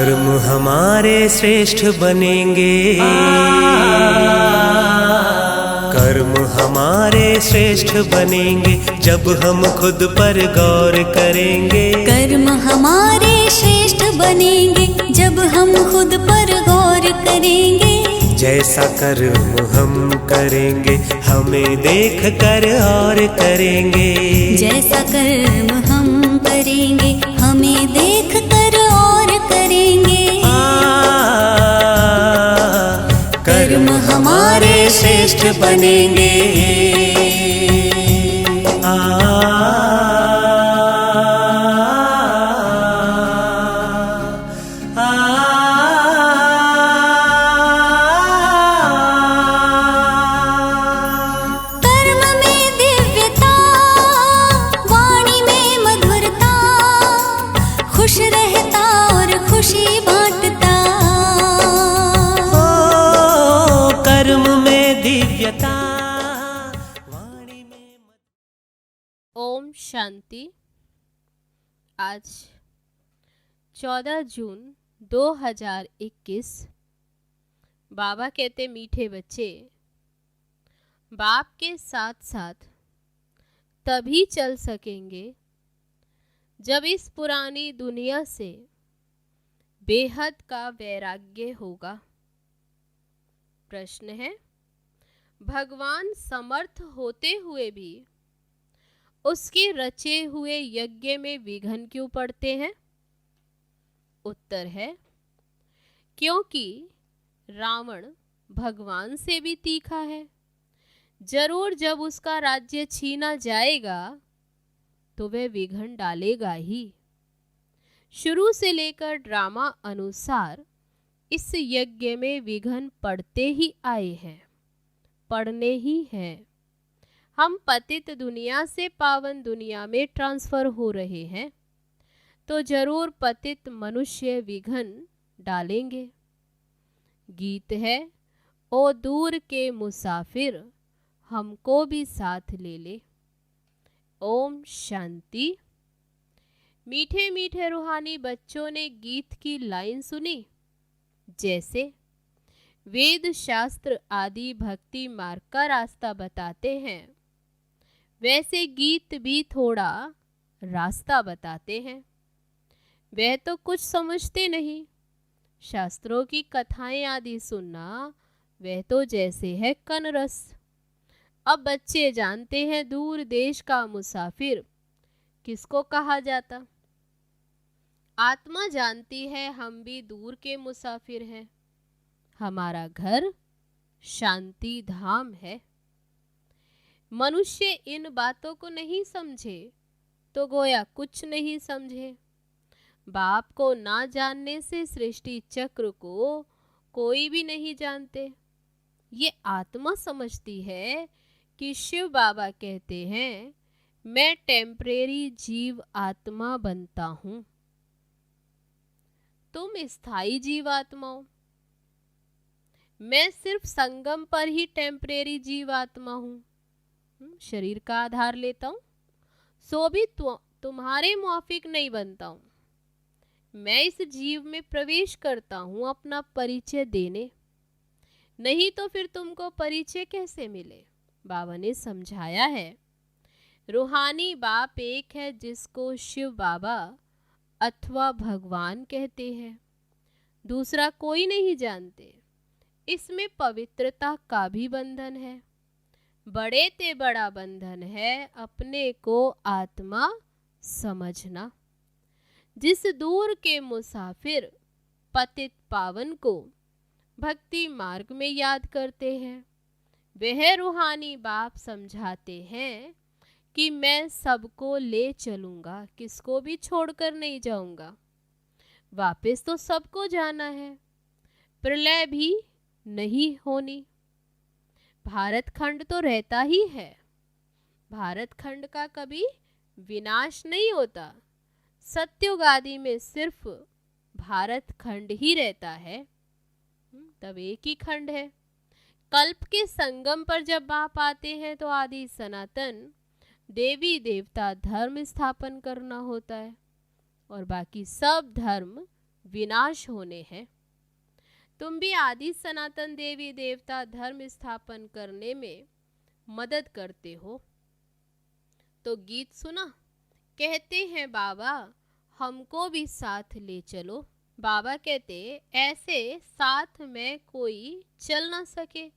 कर्म हमारे श्रेष्ठ बनेंगे, कर्म हमारे श्रेष्ठ बनेंगे जब हम खुद पर गौर करेंगे। कर्म हमारे श्रेष्ठ बनेंगे जब हम खुद पर गौर करेंगे। जैसा कर्म हम करेंगे हमें देख कर और करेंगे। जैसा कर्म हम करेंगे हमें देख कर और करेंगे। कर्म हमारे श्रेष्ठ बनेंगे। कर्म में दिव्यता, वाणी में मधुरता, खुश रहता और खुशी बांटता। कर्म में दिव्यता, वाणी में। ओम शांति। आज 14 जून 2021। बाबा कहते मीठे बच्चे, बाप के साथ साथ तभी चल सकेंगे जब इस पुरानी दुनिया से बेहद का वैराग्य होगा। प्रश्न है, भगवान समर्थ होते हुए भी उसके रचे हुए यज्ञ में विघ्न क्यों पड़ते हैं? उत्तर है, क्योंकि रावण भगवान से भी तीखा है। जरूर जब उसका राज्य छीना जाएगा तो वह विघ्न डालेगा ही। शुरू से लेकर ड्रामा अनुसार इस यज्ञ में विघ्न पड़ते ही आए हैं, पड़ने ही हैं। हम पतित दुनिया से पावन दुनिया में ट्रांसफर हो रहे हैं तो जरूर पतित मनुष्य विघ्न डालेंगे। गीत है, ओ दूर के मुसाफिर हमको भी साथ ले ले। ओम शांति। मीठे मीठे रूहानी बच्चों ने गीत की लाइन सुनी, जैसे वेद शास्त्र आदि भक्ति मार्ग का रास्ता बताते हैं, वैसे गीत भी थोड़ा रास्ता बताते हैं। वह तो कुछ समझते नहीं। शास्त्रों की कथाएं आदि सुनना वह तो जैसे है कनरस। अब बच्चे जानते हैं दूर देश का मुसाफिर किसको कहा जाता। आत्मा जानती है हम भी दूर के मुसाफिर हैं। हमारा घर शांति धाम है। मनुष्य इन बातों को नहीं समझे तो गोया कुछ नहीं समझे। बाप को ना जानने से सृष्टि चक्र को कोई भी नहीं जानते। ये आत्मा समझती है कि शिव बाबा कहते हैं, मैं टेम्परेरी जीव आत्मा बनता हूं, तुम स्थायी जीव आत्मा हो। मैं सिर्फ संगम पर ही टेम्परेरी जीव आत्मा हूं, शरीर का आधार लेता हूं, सो भी तुम्हारे मुआफिक नहीं बनता हूं। मैं इस जीव में प्रवेश करता हूं अपना परिचय देने, नहीं तो फिर तुमको परिचय कैसे मिले। बाबा ने समझाया है, रूहानी बाप एक है जिसको शिव बाबा अथवा भगवान कहते हैं, दूसरा कोई नहीं जानते। इसमें पवित्रता का भी बंधन है। बड़े ते बड़ा बंधन है अपने को आत्मा समझना। जिस दूर के मुसाफिर पतित पावन को भक्ति मार्ग में याद करते हैं, वह रूहानी बाप समझाते हैं कि मैं सबको ले चलूंगा, किसको भी छोड़कर नहीं जाऊंगा। वापस तो सबको जाना है, प्रलय भी नहीं होनी। भारत खंड तो रहता ही है, भारत खंड का कभी विनाश नहीं होता। सत्युग आदि में सिर्फ भारत खंड ही रहता है, तब एक ही खंड है। कल्प के संगम पर जब बाप आते हैं तो आदि सनातन देवी देवता धर्म स्थापन करना होता है और बाकी सब धर्म विनाश होने हैं। तुम भी आदि सनातन देवी देवता धर्म स्थापन करने में मदद करते हो। तो गीत सुना, कहते हैं बाबा हमको भी साथ ले चलो। बाबा कहते ऐसे साथ में कोई चल ना सके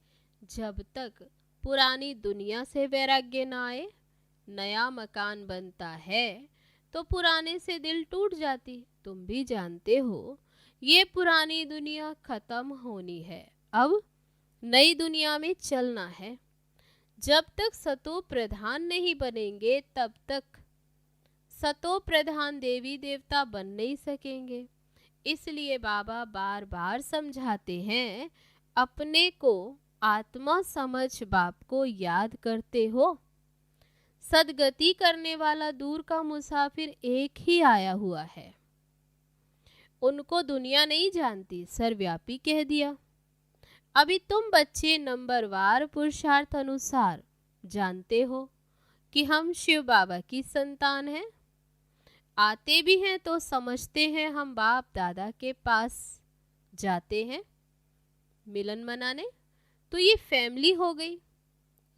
जब तक पुरानी दुनिया से वैराग्य ना आए। नया मकान बनता है तो पुराने से दिल टूट जाती। तुम भी जानते हो ये पुरानी दुनिया खत्म होनी है, अब नई दुनिया में चलना है। जब तक सतो प्रधान नहीं बनेंगे तब तक सतो प्रधान देवी देवता बन नहीं सकेंगे। इसलिए बाबा बार बार समझाते हैं, अपने को आत्मा समझ बाप को याद करते हो। सदगति करने वाला दूर का मुसाफिर एक ही आया हुआ है। उनको दुनिया नहीं जानती, सर्वव्यापी कह दिया। अभी तुम बच्चे नंबरवार पुरुषार्थ अनुसार जानते हो कि हम शिव बाबा की संतान हैं। आते भी हैं तो समझते हैं हम बाप दादा के पास जाते हैं मिलन मनाने। तो ये फैमिली हो गई,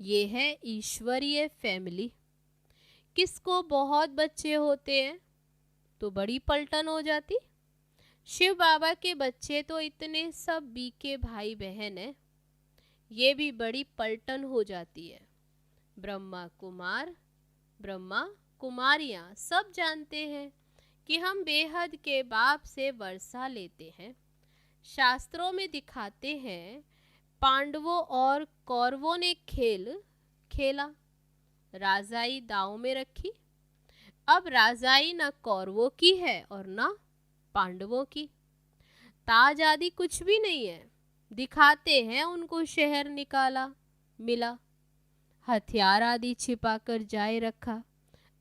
ये है ईश्वरीय फैमिली। किसको बहुत बच्चे होते हैं तो बड़ी पलटन हो जाती। शिव बाबा के बच्चे तो इतने सब बीके भाई बहन हैं, ये भी बड़ी पलटन हो जाती है। ब्रह्मा कुमार, ब्रह्मा कुमारियाँ सब जानते हैं कि हम बेहद के बाप से वर्षा लेते हैं। शास्त्रों में दिखाते हैं पांडवों और कौरवों ने खेल खेला, राजाई दांव में रखी। अब राजाई न कौरवों की है और न पांडवों की। ताज आदि कुछ भी नहीं है, दिखाते हैं उनको शहर निकाला मिला, हथियार आदि छिपा कर जाए रखा।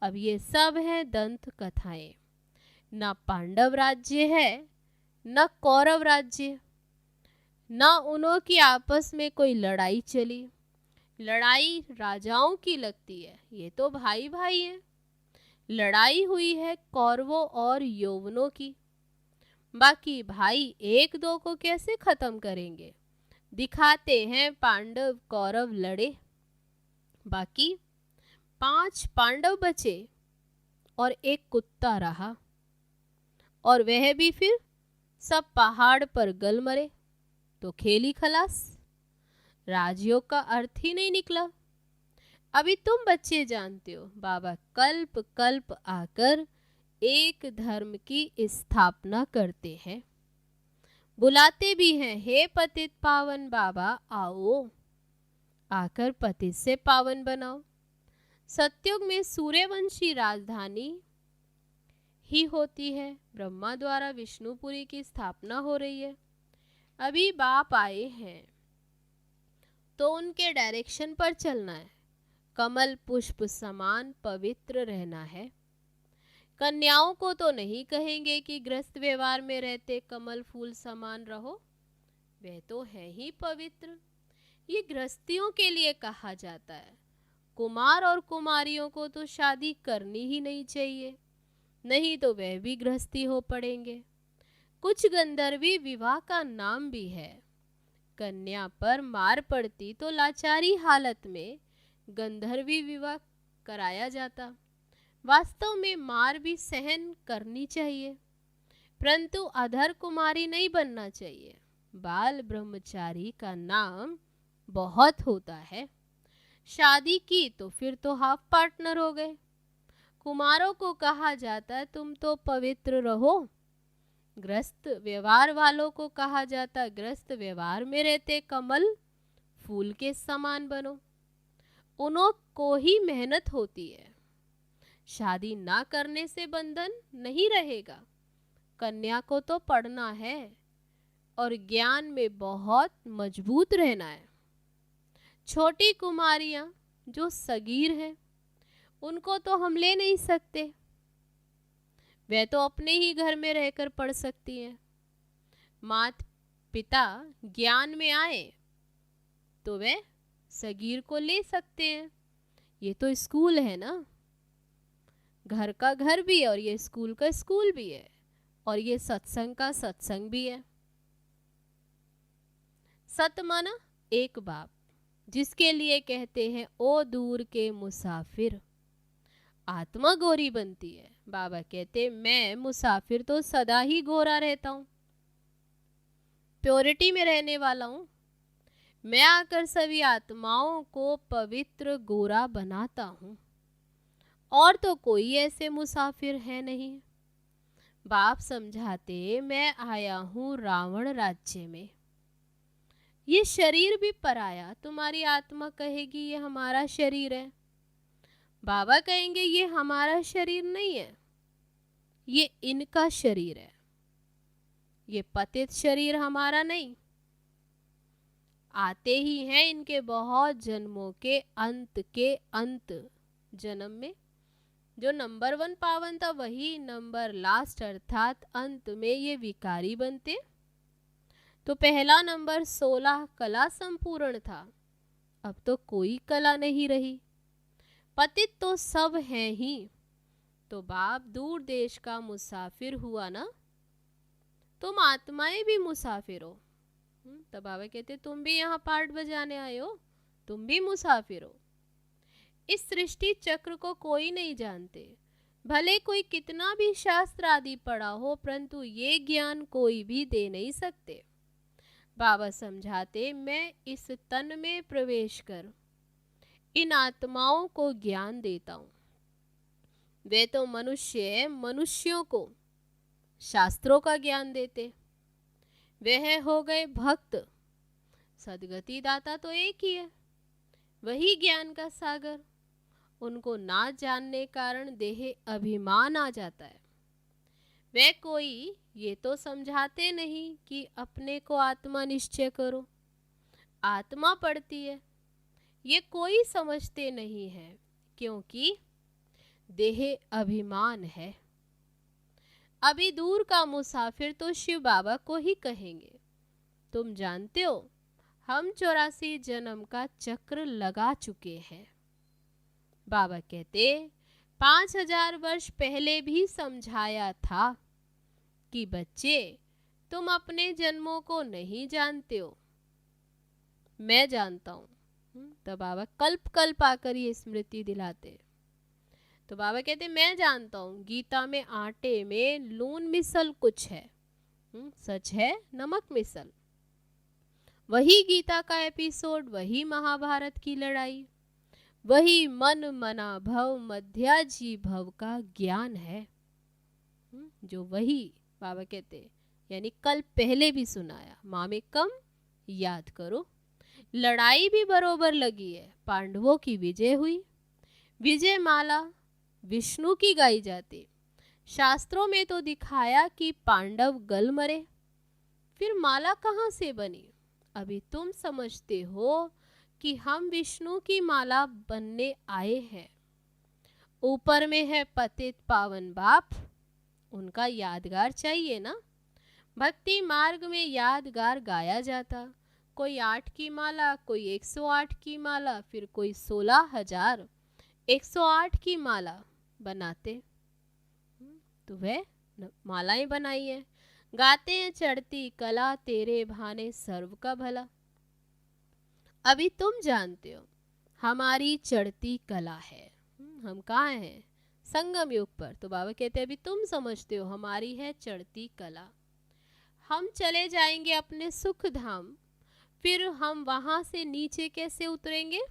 अब ये सब है दंत कथाएं। न पांडव राज्य है न कौरव राज्य, न उन्हों की आपस में कोई लड़ाई चली। लड़ाई राजाओं की लगती है, ये तो भाई भाई हैं। लड़ाई हुई है कौरवों और यौवनों की। बाकी भाई एक दो को कैसे खत्म करेंगे। दिखाते हैं पांडव कौरव लड़े, बाकी 5 पांडव बचे और एक कुत्ता रहा, और वह भी फिर सब पहाड़ पर गल मरे। तो खेली खलास, राजयोग का अर्थ ही नहीं निकला। अभी तुम बच्चे जानते हो बाबा कल्प कल्प आकर एक धर्म की स्थापना करते हैं। बुलाते भी हैं, हे पतित पावन बाबा आओ, आकर पतित से पावन बनाओ। सतयुग में सूर्यवंशी राजधानी ही होती है, ब्रह्मा द्वारा विष्णुपुरी की स्थापना हो रही है। अभी बाप आए हैं तो उनके डायरेक्शन पर चलना है। कमल पुष्प समान पवित्र रहना है। कन्याओं को तो नहीं कहेंगे कि गृहस्थ व्यवहार में रहते कमल फूल समान रहो, वे तो है ही पवित्र। ये गृहस्थियों के लिए कहा जाता है। कुमार और कुमारियों को तो शादी करनी ही नहीं चाहिए, नहीं तो वह भी गृहस्थी हो पड़ेंगे। कुछ गंधर्वी विवाह का नाम भी है। कन्या पर मार पड़ती तो लाचारी हालत में गंधर्वी विवाह कराया जाता। वास्तव में मार भी सहन करनी चाहिए, परंतु अधर कुमारी नहीं बनना चाहिए। बाल ब्रह्मचारी का नाम बहुत होता है। शादी की तो फिर तो हाफ पार्टनर हो गए। कुमारों को कहा जाता है तुम तो पवित्र रहो। ग्रस्त व्यवहार वालों को कहा जाता ग्रस्त व्यवहार में रहते कमल फूल के समान बनो। उन्हों को ही मेहनत होती है। शादी ना करने से बंधन नहीं रहेगा। कन्या को तो पढ़ना है और ज्ञान में बहुत मजबूत रहना है। छोटी कुमारियां जो सगीर हैं उनको तो हम ले नहीं सकते, वे तो अपने ही घर में रहकर पढ़ सकती हैं। माता पिता ज्ञान में आए तो वे सगीर को ले सकते हैं। ये तो स्कूल है ना, घर का घर भी है और ये स्कूल का स्कूल भी है। और ये सत्संग का सत्संग भी है। सत माना एक बाप, जिसके लिए कहते हैं ओ दूर के मुसाफिर। आत्मा गोरी बनती है। बाबा कहते मैं मुसाफिर तो सदा ही गोरा रहता हूं, प्योरिटी में रहने वाला हूं। मैं आकर सभी आत्माओं को पवित्र गोरा बनाता हूं, और तो कोई ऐसे मुसाफिर है नहीं। बाप समझाते मैं आया हूं रावण राज्य में। ये शरीर भी पराया, तुम्हारी आत्मा कहेगी ये हमारा शरीर है। बाबा कहेंगे ये हमारा शरीर नहीं है, ये इनका शरीर है। ये पतित शरीर हमारा नहीं। आते ही हैं इनके बहुत जन्मों के अंत जन्म में जो नंबर 1 पावन था, वही नंबर लास्ट अर्थात अंत में ये विकारी बनते। तो पहला नंबर 16 कला संपूर्ण था, अब तो कोई कला नहीं रही। पतित तो सब हैं ही। तो बाप दूर देश का मुसाफिर हुआ ना, तुम आत्माएं भी मुसाफिर हो। तब बाबा कहते तुम भी यहाँ पार्ट बजाने आए हो, तुम भी मुसाफिर हो। इस सृष्टि चक्र को कोई नहीं जानते, भले कोई कितना भी शास्त्र आदि पढ़ा हो, परंतु ये ज्ञान कोई भी दे नहीं सकते। बाबा समझाते मैं इस तन में प्रवेश कर इन आत्माओं को ज्ञान देता हूं। वे तो मनुष्य मनुष्यों को शास्त्रों का ज्ञान देते, वह हो गए भक्त। सदगति दाता तो एक ही है, वही ज्ञान का सागर। उनको ना जानने कारण देह अभिमान आ जाता है। वे कोई ये तो समझाते नहीं कि अपने को आत्मा निश्चय करो, आत्मा पड़ती है, ये कोई समझते नहीं है, क्योंकि देह अभिमान है। अभी दूर का मुसाफिर तो शिव बाबा को ही कहेंगे। तुम जानते हो हम 84 जन्म का चक्र लगा चुके हैं। बाबा कहते 5000 वर्ष पहले भी समझाया था कि बच्चे तुम अपने जन्मों को नहीं जानते हो, मैं जानता हूं। तो बाबा कल्प कल्प आकर ये स्मृति दिलाते। तो बाबा कहते मैं जानता हूं गीता में आटे में लून मिसल कुछ है, सच है नमक मिसल। वही गीता का एपिसोड, वही महाभारत की लड़ाई, वही मन मना भव मध्याजी भव का ज्ञान है, जो वही बाबा कहते यानी कल पहले भी सुनाया। मामे कम याद करो। लड़ाई भी बरोबर लगी है, पांडवों की विजय हुई। विजय माला विष्णु की गाई जाती। शास्त्रों में तो दिखाया कि पांडव गल मरे, फिर माला कहाँ से बनी? अभी तुम समझते हो कि हम विष्णु की माला बनने आए हैं। ऊपर में है पतित पावन बाप, उनका यादगार चाहिए ना। भक्ति मार्ग में यादगार गाया जाता, कोई 8 की माला, कोई 108 की माला, फिर कोई 16,108 की माला बनाते। तो वह मालाएं बनाई है, गाते हैं चढ़ती कला तेरे भाने सर्व का भला। अभी तुम जानते हो हमारी चढ़ती कला है। हम कहाँ हैं? संगम युग पर। तो बाबा कहते हैं अभी तुम समझते हो हमारी है चढ़ती कला। हम चले जाएंगे अपने सुख धाम, फिर हम वहां से नीचे कैसे उतरेंगे?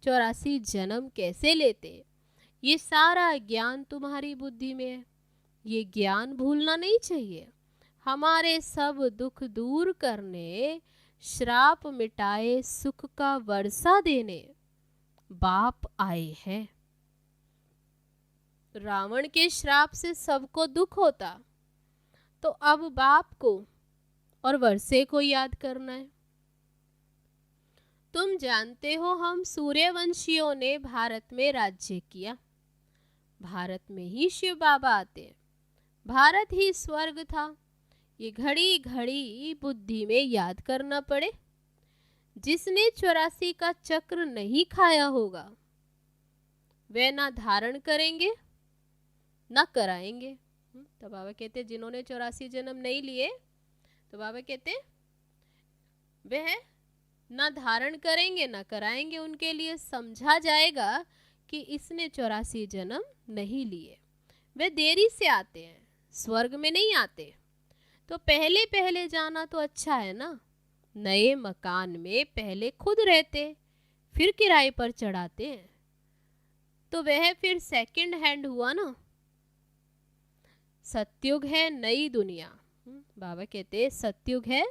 84 जन्म कैसे लेते? ये सारा ज्ञान तुम्हारी बुद्धि में है, ये ज्ञान भूलना नहीं चाहिए। हमारे सब दुख दूर करने, श्राप मिटाए, सुख का वर्षा देने बाप आए हैं। रावण के श्राप से सबको दुख होता, तो अब बाप को और वर्षे को याद करना है। तुम जानते हो हम सूर्यवंशियों ने भारत में राज्य किया। भारत में ही शिव बाबा आते, भारत ही स्वर्ग था। ये घड़ी घड़ी बुद्धि में याद करना पड़े। जिसने 84 का चक्र नहीं खाया होगा वे ना धारण करेंगे ना कराएंगे। तो बाबा कहते जिन्होंने 84 जन्म नहीं लिए, तो बाबा कहते वह ना धारण करेंगे ना कराएंगे, उनके लिए समझा जाएगा कि इसने 84 जन्म नहीं लिए। वे देरी से आते हैं, स्वर्ग में नहीं आते। तो पहले पहले जाना तो अच्छा है ना, नए मकान में पहले खुद रहते फिर किराए पर चढ़ाते हैं, तो वह फिर सेकंड हैंड हुआ ना। सतयुग है नई दुनिया, बाबा कहते सतयुग है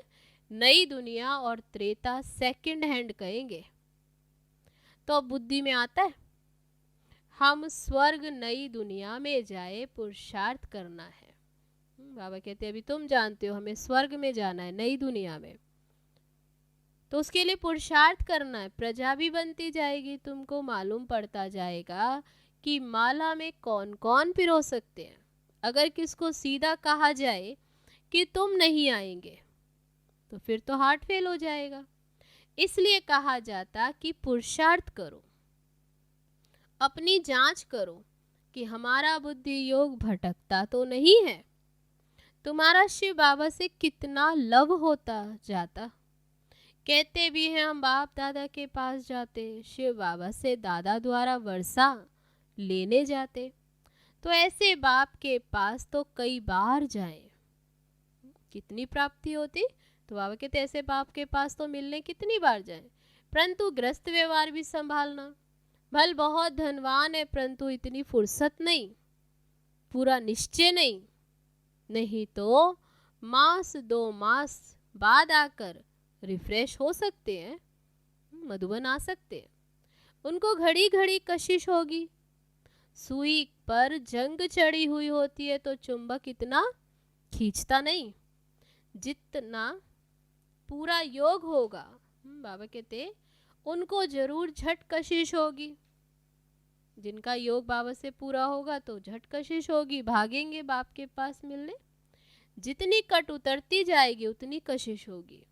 नई दुनिया और त्रेता सेकंड हैंड कहेंगे। तो अब बुद्धि में आता है हम स्वर्ग नई दुनिया में जाए, पुरुषार्थ करना है। बाबा कहते अभी तुम जानते हो हमें स्वर्ग में जाना है, नई दुनिया में, तो उसके लिए पुरुषार्थ करना है। प्रजा भी बनती जाएगी, तुमको मालूम पड़ता जाएगा कि माला में कौन कौन पिरो सकते हैं। अगर किसको सीधा कहा जाए कि तुम नहीं आएंगे तो फिर तो हार्ट फेल हो जाएगा। इसलिए कहा जाता कि पुरुषार्थ करो, अपनी जांच करो कि हमारा बुद्धि योग भटकता तो नहीं है। तुम्हारा शिव बाबा से कितना लव होता जाता। कहते भी हैं हम बाप दादा के पास जाते, शिव बाबा से दादा द्वारा वर्षा लेने जाते। तो ऐसे बाप के पास तो कई बार जाएं, कितनी प्राप्ति होती। तो बाबा कहते ऐसे बाप के पास तो मिलने कितनी बार जाएं, परंतु ग्रस्त व्यवहार भी संभालना। भल बहुत धनवान है परंतु इतनी फुर्सत नहीं, पूरा निश्चय नहीं, नहीं तो मास 2 मास बाद आकर रिफ्रेश हो सकते हैं, मधुबन आ सकते हैं। उनको घड़ी घड़ी कशिश होगी। सुई पर जंग चढ़ी हुई होती है तो चुंबक इतना खींचता नहीं जितना पूरा योग होगा। बाबा कहते उनको जरूर झट कशिश होगी। जिनका योग बाबा से पूरा होगा तो झट कशिश होगी, भागेंगे बाप के पास मिलने। जितनी कट उतरती जाएगी उतनी कशिश होगी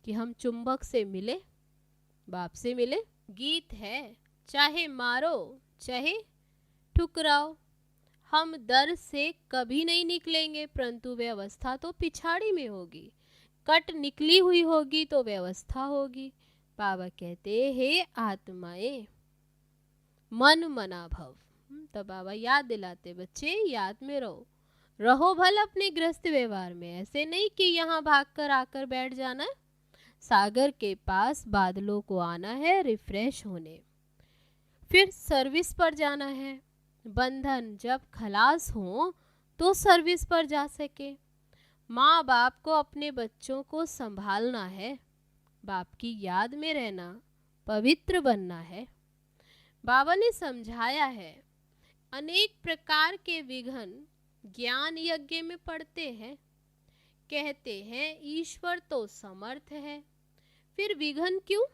कि हम चुंबक से मिले, बाप से मिले। गीत है चाहे मारो चाहे ठुकराओ, हम दर से कभी नहीं निकलेंगे, परंतु व्यवस्था तो पिछाड़ी में होगी। कट निकली हुई होगी तो व्यवस्था होगी। बाबा कहते हे आत्माएं मन मना भव। तो बाबा याद दिलाते बच्चे याद में रहो, रहो भल अपने गृहस्थ व्यवहार में। ऐसे नहीं कि यहाँ भागकर आकर बैठ जाना है, सागर के पास बादलों को आना है रिफ्रेश होने, फिर सर्विस पर जाना है। बंधन जब खलास हो तो सर्विस पर जा सके। माँ बाप को अपने बच्चों को संभालना है, बाप की याद में रहना, पवित्र बनना है। बाबा ने समझाया है अनेक प्रकार के विघ्न ज्ञान यज्ञ में पड़ते हैं। कहते हैं ईश्वर तो समर्थ है, फिर विघ्न क्यों?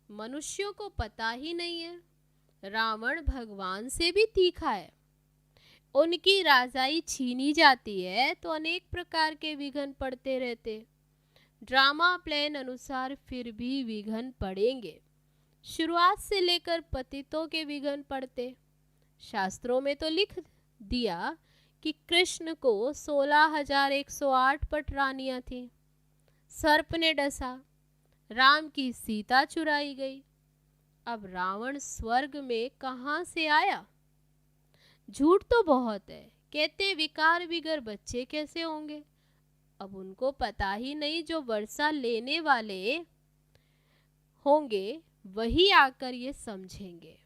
मनुष्यों को पता ही नहीं है। रावण भगवान से भी तीखा है, उनकी राजाई छीनी जाती है तो अनेक प्रकार के विघ्न पड़ते रहते। ड्रामा प्लान अनुसार फिर भी विघ्न पड़ेंगे। शुरुआत से लेकर पतितों के विघ्न पड़ते। शास्त्रों में तो लिख दिया कि कृष्ण को 16,108 पटरानियां थी, सर्प ने डसा, राम की सीता चुराई गई। अब रावण स्वर्ग में कहाँ से आया? झूठ तो बहुत है, कहते विकार बिगर बच्चे कैसे होंगे। अब उनको पता ही नहीं जो वर्षा लेने वाले होंगे वही आकर ये समझेंगे।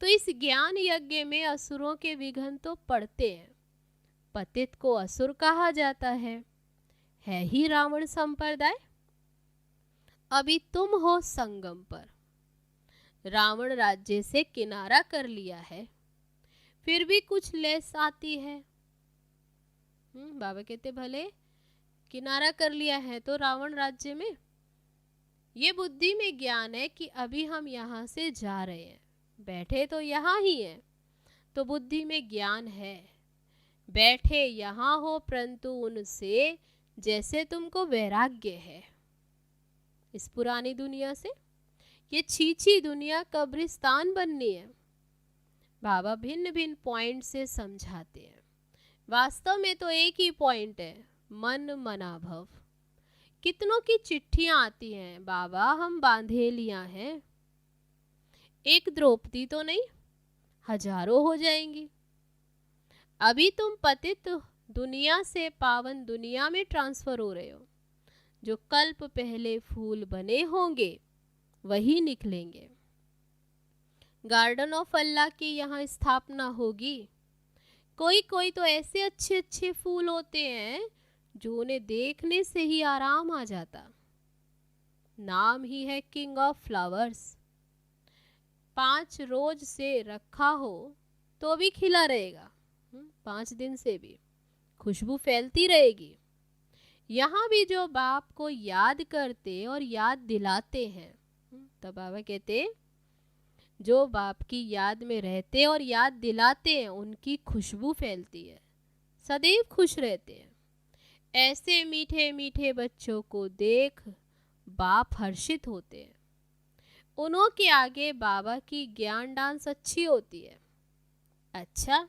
तो इस ज्ञान यज्ञ में असुरों के विघ्न तो पड़ते हैं। पतित को असुर कहा जाता है ही रावण संप्रदाय। अभी तुम हो संगम पर, रावण राज्य से किनारा कर लिया है, फिर भी कुछ लेस आती है। बाबा कहते भले किनारा कर लिया है तो रावण राज्य में, ये बुद्धि में ज्ञान है कि अभी हम यहाँ से जा रहे हैं, बैठे तो यहाँ ही हैं, तो बुद्धि में ज्ञान है। बैठे यहाँ हो परंतु उनसे जैसे तुमको वैराग्य है इस पुरानी दुनिया से। ये छीछी दुनिया कब्रिस्तान बननी है। बाबा भिन्न भिन्न पॉइंट से समझाते हैं। वास्तव में तो एक ही पॉइंट है, मन मना भव। कितनों की चिट्ठियां आती हैं, बाबा हम बांधेलियां हैं। एक द्रौपदी तो नहीं, हजारों हो जाएंगी। अभी तुम पतित दुनिया से पावन दुनिया में ट्रांसफर हो रहे हो। जो कल्प पहले फूल बने होंगे वही निकलेंगे। गार्डन ऑफ अल्लाह की यहाँ स्थापना होगी। कोई कोई तो ऐसे अच्छे अच्छे फूल होते हैं जो उन्हें देखने से ही आराम आ जाता। नाम ही है किंग ऑफ फ्लावर्स। 5 रोज से रखा हो तो भी खिला रहेगा, 5 दिन से भी खुशबू फैलती रहेगी। यहाँ भी जो बाप को याद करते और याद दिलाते हैं, तो बाबा कहते जो बाप की याद में रहते और याद दिलाते हैं उनकी खुशबू फैलती है, सदैव खुश रहते हैं। ऐसे मीठे मीठे बच्चों को देख बाप हर्षित होते हैं। उन्हों के आगे बाबा की ज्ञान डांस अच्छी होती है। अच्छा,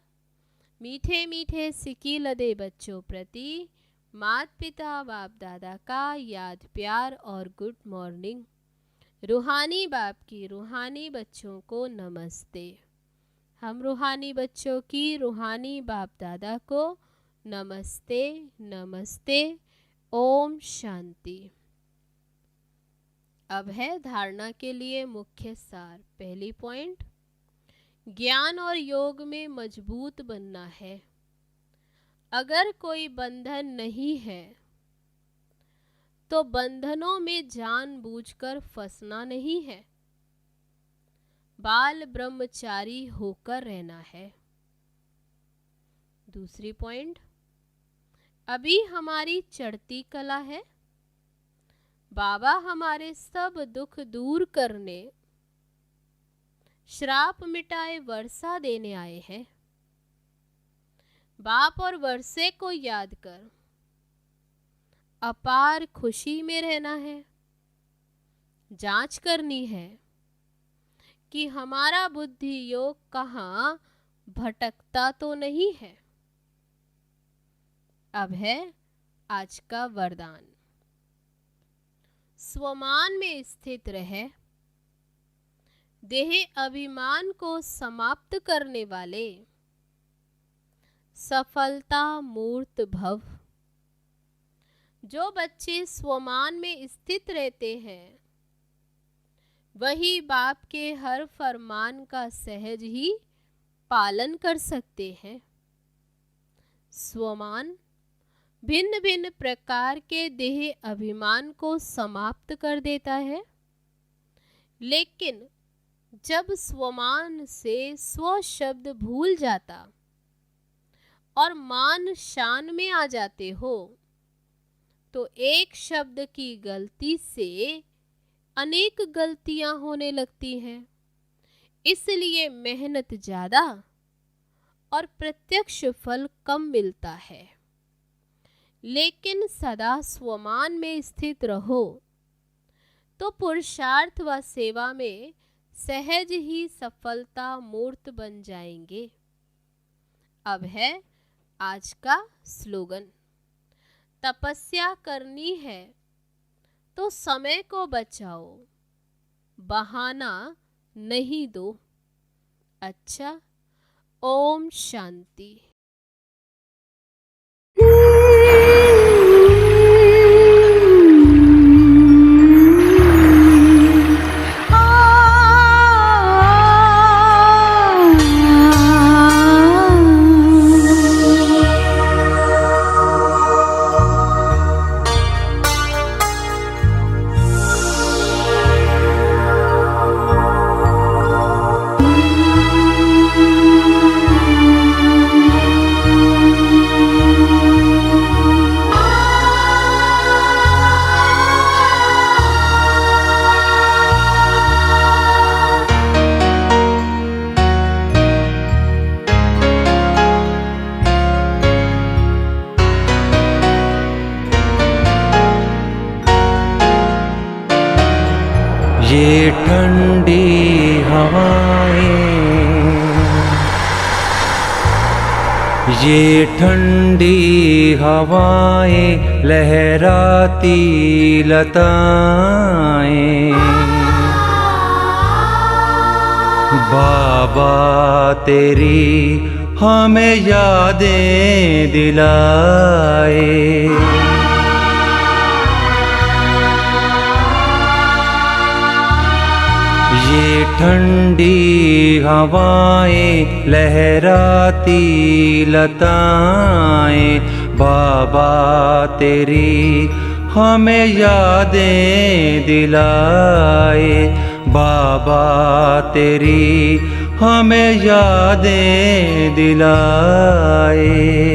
मीठे मीठे सिकी लदे बच्चों प्रति माता पिता बाप दादा का याद प्यार और गुड मॉर्निंग। रूहानी बाप की रूहानी बच्चों को नमस्ते। हम रूहानी बच्चों की रूहानी बाप दादा को नमस्ते नमस्ते। ओम शांति। अब है धारणा के लिए मुख्य सार। पहली पॉइंट, ज्ञान और योग में मजबूत बनना है। अगर कोई बंधन नहीं है तो बंधनों में जानबूझकर फंसना नहीं है। बाल ब्रह्मचारी होकर रहना है। दूसरी पॉइंट, अभी हमारी चढ़ती कला है। बाबा हमारे सब दुख दूर करने, श्राप मिटाए वर्षा देने आए हैं। बाप और वर्षे को याद कर अपार खुशी में रहना है। जांच करनी है कि हमारा बुद्धि योग कहाँ भटकता तो नहीं है। अब है आज का वरदान। स्वमान में स्थित रहे, देह अभिमान को समाप्त करने वाले सफलता मूर्त भव। जो बच्चे स्वमान में स्थित रहते हैं वही बाप के हर फरमान का सहज ही पालन कर सकते हैं। स्वमान भिन्न भिन्न प्रकार के देह अभिमान को समाप्त कर देता है, लेकिन जब स्वमान से स्व शब्द भूल जाता और मान शान में आ जाते हो तो एक शब्द की गलती से अनेक गलतियां होने लगती हैं। इसलिए मेहनत ज़्यादा और प्रत्यक्ष फल कम मिलता है। लेकिन सदा स्वमान में स्थित रहो तो पुरुषार्थ व सेवा में सहज ही सफलता मूर्त बन जाएंगे। अब है आज का स्लोगन। तपस्या करनी है तो समय को बचाओ, बहाना नहीं दो। अच्छा, ओम शांति। ये ठंडी हवाएं लहराती लताएं बाबा तेरी हमें यादें दिलाए। ये ठंडी हवाएं लहराती लताएं बाबा तेरी हमें यादें दिलाए। बाबा तेरी हमें यादें दिलाए।